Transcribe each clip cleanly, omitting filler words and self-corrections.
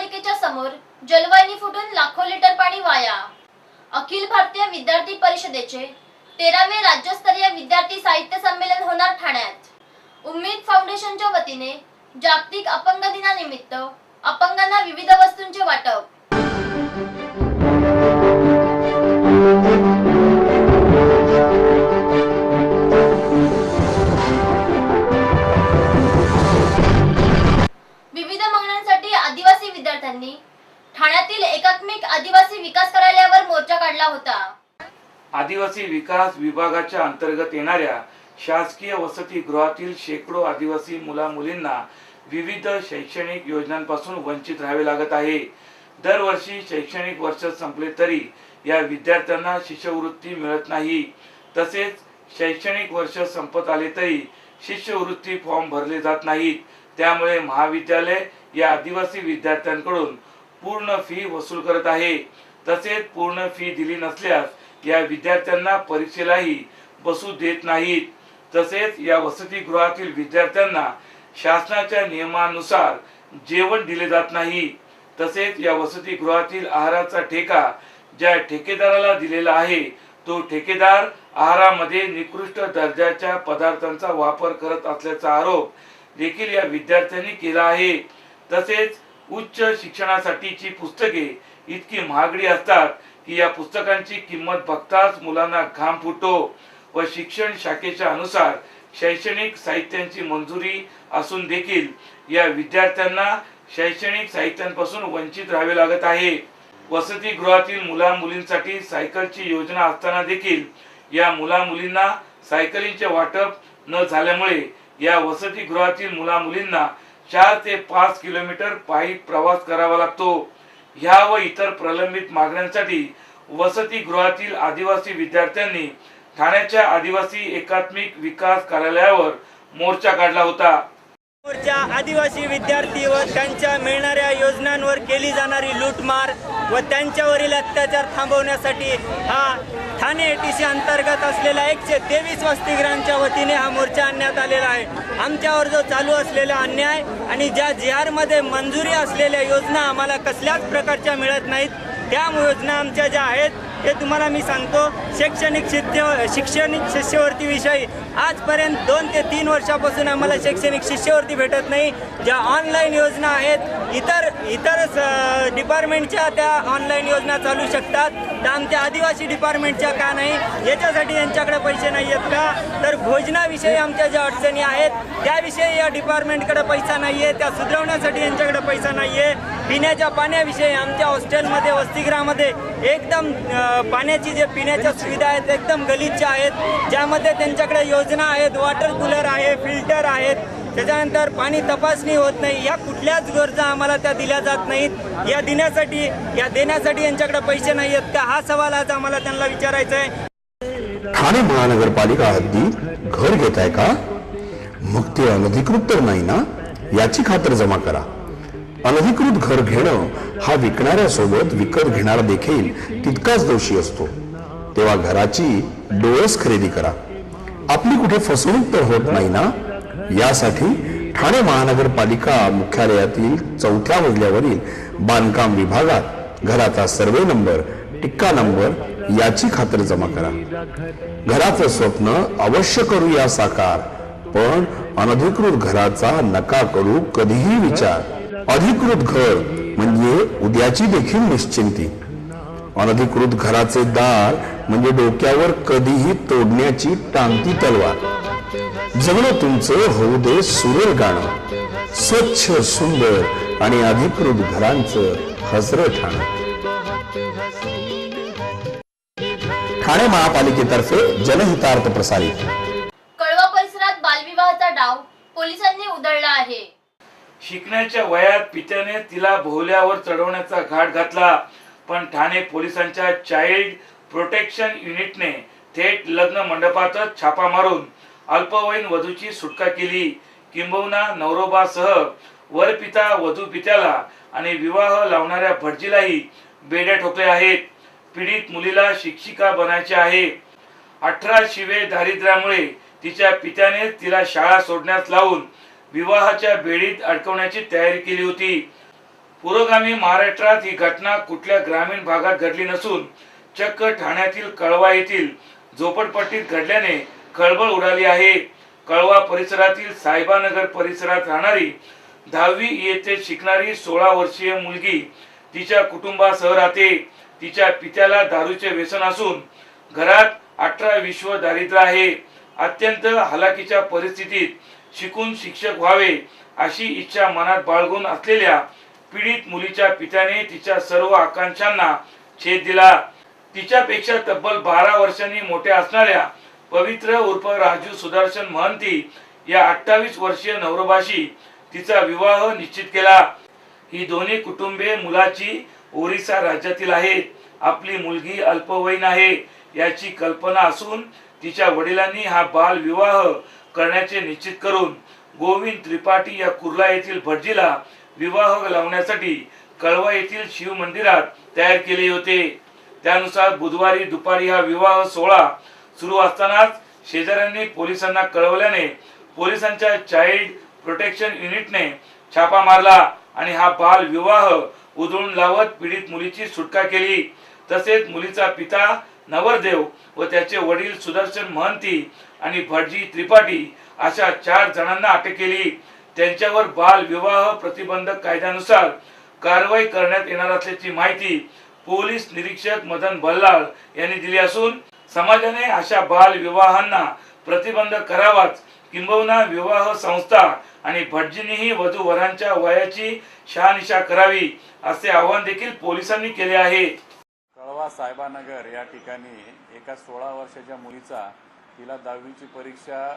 महापालिकेच्या समोर जलवाहिनी फुटून लाखो लिटर पाणी वाया। अखिल भारतीय विद्यार्थी परिषदेचे 13वे राज्यस्तरीय विद्यार्थी साहित्य संमेलन होणार ठाण्यात। उम्मीद फाउंडेशनच्या वतीने जागतिक अपंग दिनानिमित्त अपंगांना विविध वस्तूंचे वाटप। विविध मागण्यांसाठी आदिवासी विद्यार्थ्यांनी ठाण्यातील एकात्मिक आदिवासी विकास कार्यालयावर मोर्चा काढला होता। आदिवासी विकास विभागाच्या अंतर्गत येणाऱ्या शासकीय वसतिगृहातील शेकडो आदिवासी मुला-मुलींना विविध शैक्षणिक योजनांपासून वंचित राहावे लागत आहे। दरवर्षी शैक्षणिक वर्ष संपले तरी या विद्यार्थ्यांना शिष्यवृत्ती मिळत नाही। तसेच शैक्षणिक वर्ष संपत आले तरी शिष्यवृत्ती फॉर्म भरले जात नाहीत। त्यामुळे महाविद्यालय या आदिवासी विद्यार्थ्यांकडून पूर्ण फी वसूल करत आहे। तसेच पूर्ण फी दिली नसल्यास या विद्यार्थ्यांना परीक्षेलाही बसू देत नाहीत। तसेच या वसतिगृहातील विद्यार्थ्यांना शासनाच्या नियमानुसार जेवण दिले जात नाही। तसेच या वसतिगृहातील आहाराचा ठेका ज्या ठेकेदाराला दिलेला आहे तो ठेकेदार आहारामध्ये निकृष्ट दर्जाच्या पदार्थांचा वापर करत असल्याचा आरोप देखील या विद्यार्थ्यांनी केला आहे। तसेच उच्च शिक्षणासाठीची पुस्तके इतकी महागडी असतात की या पुस्तकांची किंमत बघताच मुलांना घाम फुटतो व शिक्षण शाखेच्या अनुसार शैक्षणिक साहित्यांची मंजुरी असून देखील या विद्यार्थ्यांना शैक्षणिक साहित्यांपासून वंचित राहावे लागत आहे। वसतिगृहातील मुला-मुलींसाठी सायकलची योजना असताना देखील या मुला-मुलींना सायकलींचे वाटप न झाल्यामुळे या वसतिगृहातील मुला-मुलींना 4 ते 5 किलोमीटर पायी प्रवास करावा लागतो। ह्या व इतर प्रलंबित मागण्यांसाठी वसतिगृहातील आदिवासी विद्यार्थ्यांनी ठाण्याच्या आदिवासी एकात्मिक विकास कार्यालयावर मोर्चा काढला होता। मोर्चा आदिवासी विद्यार्थी व त्यांच्या मिळणाऱ्या योजनांवर केली जाणारी लूटमार व त्यांच्यावरील अत्याचार थांबवण्यासाठी हा ठाणे एटीसी अंतर्गत असलेल्या 123 वसतिगृहांच्या वतीने हा मोर्चा आणण्यात आलेला आहे। आमच्यावर जो चालू असलेला अन्याय आणि ज्या जी-आर मध्ये मंजुरी असलेल्या योजना आम्हाला कसल्याच प्रकारच्या मिळत नाहीत, त्या योजना आमच्या ज्या आहेत हे तुम्हाला मी सांगतो। शैक्षणिक शिष्यवृत्ती विषयी आजपर्यंत 2 ते 3 वर्षापासून आम्हाला शैक्षणिक शिष्यवृत्ती भेटत नाही। ज्या ऑनलाईन योजना आहेत इतर डिपार्टमेंटच्या त्या ऑनलाईन योजना चालू शकतात, तर आमच्या आदिवासी डिपार्टमेंटच्या का नाही? याच्यासाठी यांच्याकडे पैसे नाही आहेत का? तर भोजनाविषयी आमच्या ज्या अडचणी आहेत त्याविषयी या डिपार्टमेंटकडे पैसा नाही आहे, त्या सुधारण्यासाठी यांच्याकडे पैसा नाही आहे। पिण्याच्या पाण्याविषयी आमच्या हॉस्टेलमध्ये वसतिगृहामध्ये एकदम पाण्याची जे पिण्याच्या सुविधा आहेत एकदम गलिच्छ आहेत, ज्यामध्ये त्यांच्याकडे योजना आहेत, वॉटर कूलर आहे, फिल्टर आहेत, त्याच्यानंतर पाणी तपासणी होत नाही। या कुठल्याच गरजा आम्हाला त्या दिल्या जात नाहीत। या देण्यासाठी यांच्याकडे पैसे नाही आहेत का? हा सवाल आज आम्हाला त्यांना विचारायचा आहे। ठाणे महानगरपालिका हद्दीत घर घेताय का? मग ते अनधिकृत तर नाही ना? याची खातर जमा करा। अनधिकृत घर घेणं हा विकणाऱ्यासोबत विकत घेणारा देखील तितकाच दोषी असतो। तेव्हा घराची डोळस खरेदी करा। आपली कुठे फसवणूक तर होत नाही ना? यासाठी ठाणे महानगरपालिका मुख्यालयातील 4थ्या मजल्यावरील बांधकाम विभागात घराचा सर्वे नंबर, टिक्का नंबर याची खातर जमा करा। घराचं स्वप्न अवश्य करूया साकार, पण अनधिकृत घराचा नका करू कधीही विचार। अधिकृत घर म्हणजे उद्याची देखील निश्चिंती। अनधिकृत घराचे दार म्हणजे डोक्यावर कधीही तोडण्याची टांगती तलवार। जगणं तुमचं होऊ दे सुरेल गाणं, स्वच्छ सुंदर आणि अधिकृत घरांचं हजर ठाणं। ठाणे महापालिकेतर्फे जनहितार्थ प्रसारित। कळवा परिसरात बालविवाहाचा डाव पोलिसांनी उधळला आहे। शिकण्याच्या वयात पित्याने तिला भोवल्यावर चढवण्याचा घाट घातला, पण ठाणे पोलिसांच्या चाइल्ड प्रोटेक्शन युनिटने थेट लग्न मंडपातच छापा मारून अल्पवयीन वधूची सुटका केली। किंबहुना नवरोबासह वरपिता वधू पित्याला आणि विवाह लावणाऱ्या भटजीलाही बेड्या ठोकल्या आहेत। पीडित मुलीला शिक्षिका बनायचे आहे। 18 शिवे दारिद्र्यामुळे तिच्या पित्याने तिला शाळा सोडण्यास लावून विवाहाच्या बेडीत अडकवण्याची तयारी केली होती। पुरोगामी महाराष्ट्रात ही घटना कुठल्या ग्रामीण भागात घडली नसून चक्क ठाण्यातील कळवा येथील झोपडपट्टीत घडल्याने खळबळ उडाली आहे. कळवा परिसरातील साहेबानगर परिसरात राहणारी 10वी इयत्तेत शिकणारी 16 वर्षीय मुलगी तिच्या कुटुंबासह राहते. तिच्या पित्याला दारूचे व्यसन असून घरात 18-20 दारिद्र्य आहे. अत्यंत हलाखीच्या परिस्थितीत शिकून शिक्षक व्हावे अशी इच्छा मनात बाळगून असलेल्या पीडित मुलीच्या पित्याने तिच्या सर्व आकांक्षांना छेद दिला. तिच्यापेक्षा तब्बल 12 वर्षांनी मोठ्या असणाऱ्या पवित्र उर्फ राजू सुदर्शन महंती या 28 वर्षीय नवरोबाशी तिचा विवाह निश्चित केला. ही दोन्ही कुटुंबे मुलाची ओरिसा राज्यातील आहेत. आपली मुलगी अल्पवयीन आहे याची कल्पना असून तिच्या वडिलांनी हा बाल विवाह करण्याचे निश्चित करून गोविंद त्रिपाठी या कुर्ला येथील भटजीला विवाह लावण्यासाठी कळवा येथील शिव मंदिरात तयार केले होते. त्यानुसार बुधवारी दुपारी हा विवाह सोहळा सुरू असतानाच शेजाऱ्यांनी पोलिसांना कळवल्याने पोलिसांच्या चाइल्ड प्रोटेक्शन युनिटने छापा मारला आणि हा बाल विवाह उधळून लावत पीडित मुलीची सुटका केली. तसेच मुलीचा पिता नवरदेव व त्याचे वडील सुदर्शन महंती आणि भटजी त्रिपाठी अशा 4 जणांना अटक केली. त्यांच्यावर बाल विवाह प्रतिबंधक कायद्यानुसार कारवाई करण्यात येणार असल्याची माहिती पोलीस निरीक्षक मदन बल्लाळ यांनी दिली असून समाजाने अशा बाल विवाहांना प्रतिबंध करावाच, किंबहुना विवाह संस्था आणि भटजींनीही वधू वरांच्या वयाची शहानिशा करावी असे आवाहन देखील पोलिसांनी केले आहे. कळवा साहेबानगर या ठिकाणी एका 16 वर्षाच्या मुलीचा तिला 10वीची परीक्षा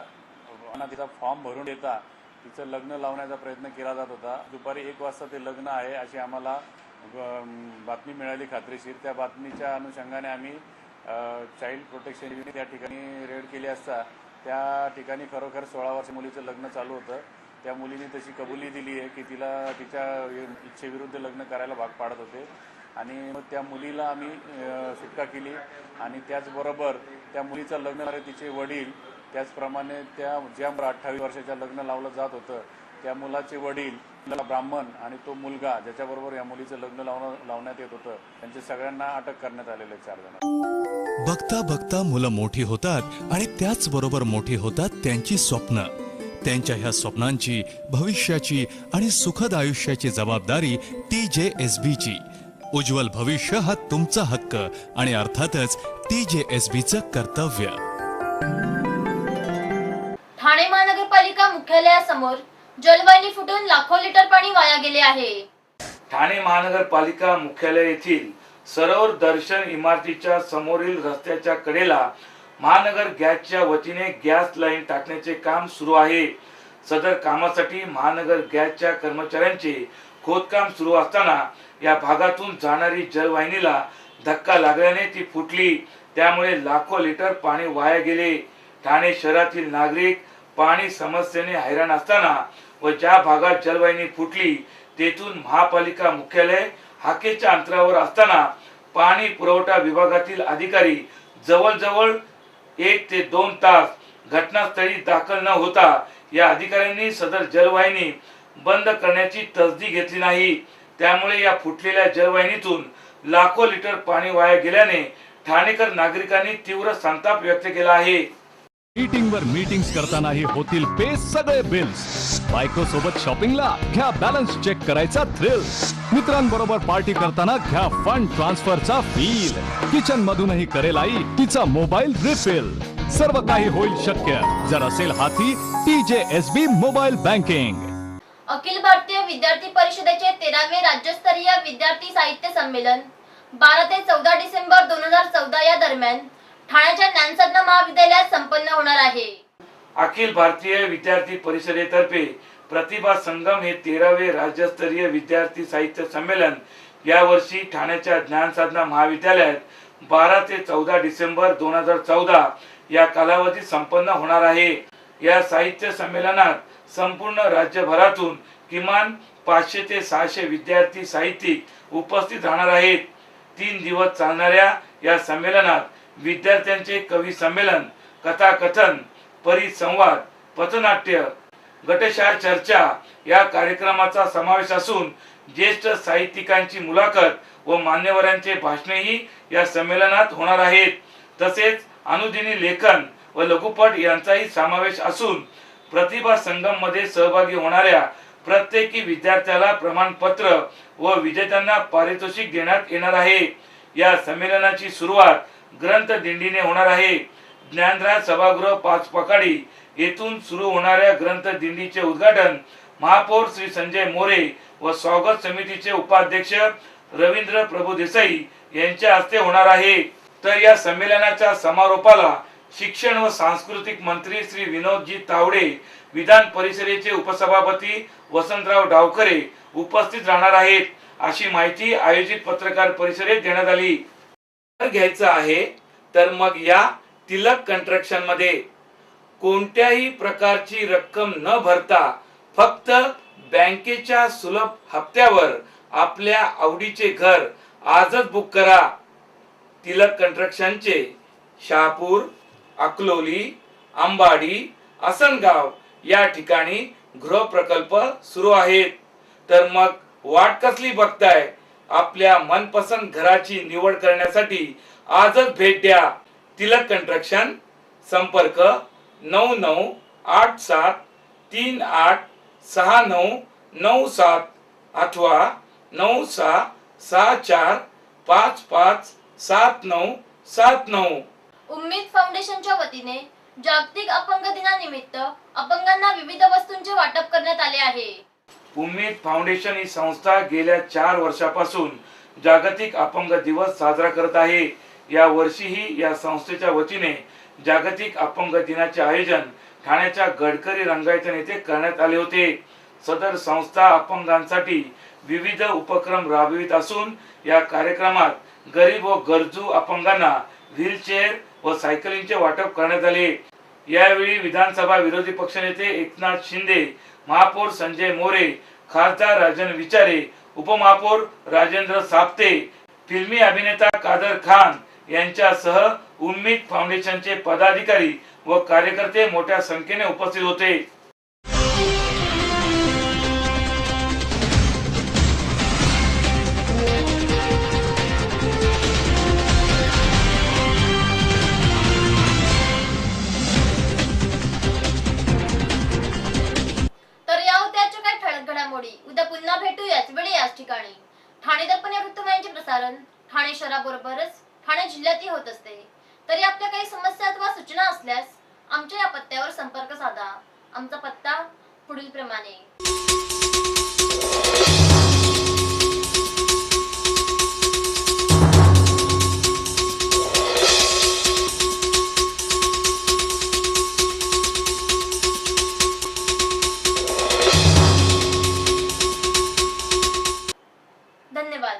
तिचा फॉर्म भरून देता तिचं लग्न लावण्याचा प्रयत्न केला जात होता. दुपारी 1 वाजता ते लग्न आहे अशी आम्हाला बातमी मिळाली खात्रीशीर. त्या बातमीच्या अनुषंगाने आम्ही चाइल्ड प्रोटेक्शन युनिट या ठिकाणी रेड केली असता त्या ठिकाणी खरोखर 16 वर्ष मुलीचं लग्न चालू होतं. त्या मुलीने तशी कबुली दिली आहे की तिला तिच्या इच्छेविरुद्ध लग्न करायला भाग पाडत होते आणि मग त्या मुलीला आम्ही सुटका केली आणि त्याचबरोबर त्या मुलीचं लग्न झालं तिचे वडील त्याचप्रमाणे त्या ज्या 28 वर्षाच्या लग्न लावलं जात होतं त्या मुलाचे वडील ब्राह्मण आणि तो मुलगा ज्याच्याबरोबर या मुलीचं लग्न लावण्यात येत होतं त्यांच्या सगळ्यांना अटक करण्यात आलेले 4 जण. बघता बघता मुलं मोठी होतात आणि त्याचबरोबर मोठी होतात त्यांची स्वप्न. त्यांच्या ह्या स्वप्नांची, भविष्याची आणि सुखद आयुष्याची जबाबदारी TJSBची. उज्ज्वल भविष्य हा तुमचा हक्क आणि अर्थातच TJSBचं कर्तव्य. ठाणे महानगरपालिका मुख्यालयासमोर जलवाहिनी फुटून लाखो लिटर पाणी वाया गेले आहे. ठाणे महानगरपालिका मुख्यालय येथील सरोवर दर्शन इमारतीच्या समोरील रस्त्याच्या कडेला महानगर गॅसच्या वतीने गॅस लाईन टाकण्याचे काम सुरू आहे. सदर कामासाठी महानगर गॅसच्या कर्मचाऱ्यांचे खोदकाम सुरू असताना या भागातून जाणारी जलवाहिनीला धक्का लागल्याने ती फुटली. त्यामुळे लाखो लिटर पाणी वाया गेले. ठाणे शहरातील नागरिक पाणी समस्येने हैराण असताना व ज्या भागात जलवाहिनी फुटली तेथून महापालिका मुख्यालय हाकेच्या अंतरावर असताना पाणी पुरवठा विभागातील अधिकारी जवळजवळ 1 ते 2 तास घटनास्थळी दाखल न होता या अधिकाऱ्यांनी सदर जलवाहिनी बंद करण्याची तसदी घेतली नाही. त्यामुळे या फुटलेल्या जलवाहिनीतून लाखो लिटर पाणी वाया गेल्याने ठाणेकर नागरिकांनी तीव्र संताप व्यक्त केला आहे. मीटिंगवर मीटिंग्स करतानाही होतील पे सगळे बिल्स. बायको सोबत शॉपिंगला घ्या बॅलन्स चेक करायचा थ्रिल. मित्रांबरोबर पार्टी करताना घ्या फंड ट्रान्सफरचा फील. किचन मधूनही करेल आई तिचा मोबाईल रिफिल. सर्व काही होईल शक्य जर असेल हाती TJSB mobile banking. Akhil Bharatiya विद्यार्थी परिषदेचे 13वे राज्यस्तरीय विद्यार्थी साहित्य संमेलन 12 ते 14 डिसेंबर 2014 या दरम्यान ठाण्याच्या ज्ञानसाधना महाविद्यालयात संपन्न होणार आहे. अखिल भारतीय विद्यार्थी परिषदेतर्फे प्रतिभा संगम हे 13वे राज्यस्तरीय विद्यार्थी साहित्य संमेलन यावर्षी ठाण्याच्या ज्ञानसाधना महाविद्यालयात 12 ते 14 डिसेंबर 2014 या कालावधीत संपन्न होणार आहे. या साहित्य संमेलनात संपूर्ण राज्यभरातून किमान 500 ते 600 विद्यार्थी साहित्यिक उपस्थित राहणार आहेत. 3 दिवस चालणाऱ्या या संमेलनात विद्यार्थ्यांचे कवी संमेलन, कथाकथन, परिसंवाद, पथनाट्य, गटशाळा चर्चा या कार्यक्रमाचा समावेश असून ज्येष्ठ साहित्यिकांची मुलाखत व मान्यवरांचे भाषणेही या संमेलनात होणार आहेत. तसेच अनुदिनी लेखन व लघुपट यांचाही समावेश असून प्रतिभा संगम मध्ये सहभागी होणाऱ्या प्रत्येकी विद्यार्थ्याला प्रमाणपत्र व विजेत्यांना पारितोषिक देण्यात येणार आहे. या संमेलनाची सुरुवात ग्रंथ दिंडीने होणार आहे. ज्ञानराज सभागृह पाचपकाडी येथून सुरू होणाऱ्या ग्रंथ दिंडीचे उद्घाटन महापौर श्री संजय मोरे व स्वागत समितीचे उपाध्यक्ष रवींद्र प्रभुदेसाई यांच्या हस्ते होणार आहे. तर या संमेलनाच्या समारोपाला शिक्षण व सांस्कृतिक मंत्री श्री विनोदजी तावडे, विधान परिषदेचे उपसभापती वसंतराव डावखरे उपस्थित राहणार आहेत, अशी माहिती आयोजित पत्रकार परिषदेत देण्यात आली. घ्यायचं आहे तर मग या तिलक कंस्ट्रक्शन मध्ये कोणत्याही प्रकारची रक्कम न भरता फक्त बँकेच्या सुलभ हप्त्यावर आपल्या आवडीचे घर आजच बुक करा. तिलक कंस्ट्रक्शनचे शहापूर, अकलोली, अंबाडी, आसनगाव या ठिकाणी गृह प्रकल्प सुरू आहेत. तर मग वाट कसली बघताय? आपल्या मनपसंत घराची निवड करण्यासाठी आजच भेट द्या तिलक कंस्ट्रक्शन. संपर्क 9987386997 अथवा 9664557979. उम्मीद फाउंडेशनच्या वतीने जागतिक अपंग दिनानिमित्त अपंगांना विविध वस्तूंचे वाटप करण्यात आले आहे. उम्मीद फाउंडेशन ही संस्था गेल्या 4 वर्षापासून जागतिक अपंग दिवस साजरा करत आहे. या वर्षीही या संस्थेच्या वतीने जागतिक अपंग दिनाचे आयोजन ठाण्याच्या गडकरी रंगायतन येथे करण्यात आले होते. सदर संस्था अपंगांसाठी विविध उपक्रम राबवित असून या कार्यक्रमात गरीब व गरजू अपंगांना व्हीलचेअर व सायकलिंगचे वाटप करण्यात आले. यावेळी विधानसभा विरोधी पक्षनेते एकनाथ शिंदे, महापौर संजय मोरे, खासदार राजन विचारे, उपमहापौर राजेंद्र साप्ते, फिल्मी अभिनेता कादर खान यांच्यासह उम्मीद फाउंडेशनचे पदाधिकारी व कार्यकर्ते मोठ्या संख्येने उपस्थित होते. तर या होत्या आजच्या काही ठळक घडामोडी. उद्या पुन्हा भेटू याच वेळी याच ठिकाणी. ठाणे दर्पण या वृत्तवाहिनीचे प्रसारण ठाणे शहराबरोबरच ठाणे जिल्ह्यातही होत असते. तरी आपल्या काही समस्या अथवा सूचना असल्यास आमच्या या पत्त्यावर संपर्क साधा. आमचा पत्ता पुढील प्रमाणे. धन्यवाद.